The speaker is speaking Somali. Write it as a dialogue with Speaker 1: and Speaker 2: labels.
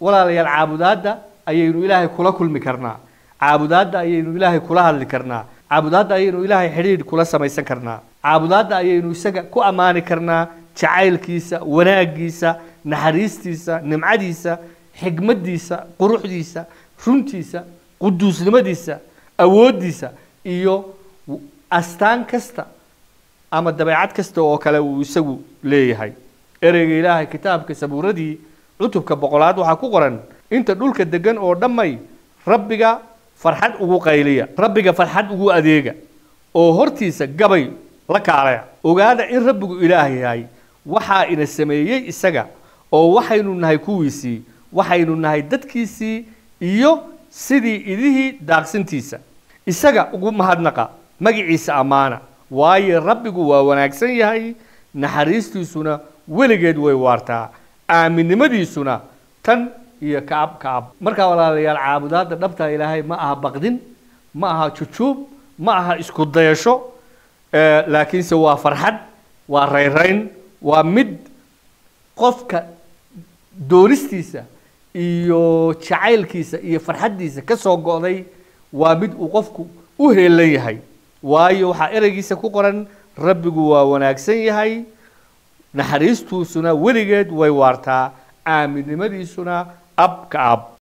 Speaker 1: walaalayaal caabudaadda ayaynu ilaahay kula kulmi karnaa caabudaadda ayaynu ilaahay kula hadli karnaa caabudaadda ayaynu ilaahay xiriir kula samaysan karnaa caabudaadda ayaynu isaga ku amaani karnaa jacaylkiisa wanaagiisa naxariistiisa nimcadiisa xigmadiisa quruxdiisa runtiisa quduusnimadiisa awoodiisa iyo astaan kasta ama dabeecad kasta oo kale uu isagu leeyahay ereyga ilaahay kitaabka sabuuradii cutubka boqolaad waxa ku qoran inta dhulka degan oo dhamay rabbiga farxad ugu qayliya rabbiga farxad ugu adeega oo hortiisa gabay la kaalaya ogaada in rabbigu ilaahay yahay waxa ina sameeyay isaga oo waxaynu nahay kuwiisii waxaynu nahay dadkiisii iyo sidii idihii daaqsintiisa isaga ugu mahadnaqa magaciisa amaana waayo rabbigu waa wanaagsan yahay naxariistiisuna weligeed way waartaa aaminimadiisuna tan iyo kaab marka walaalayaal caabudaadda dhabta ilaahay ma aha baqdin ma aha jujuub ma aha isku dayasho laakiinse waa farxad waa rayrayn waa mid qofka doonistiisa iyo jacaylkiisa iyo farxadiisa ka soo go'day waa mid uu qofku u heelan yahay waayo waxa ereygiisa ku qoran rabbigu waa wanaagsan yahay naxariistiisuna weligeed way waartaa aaminimadiisuna ab ka ab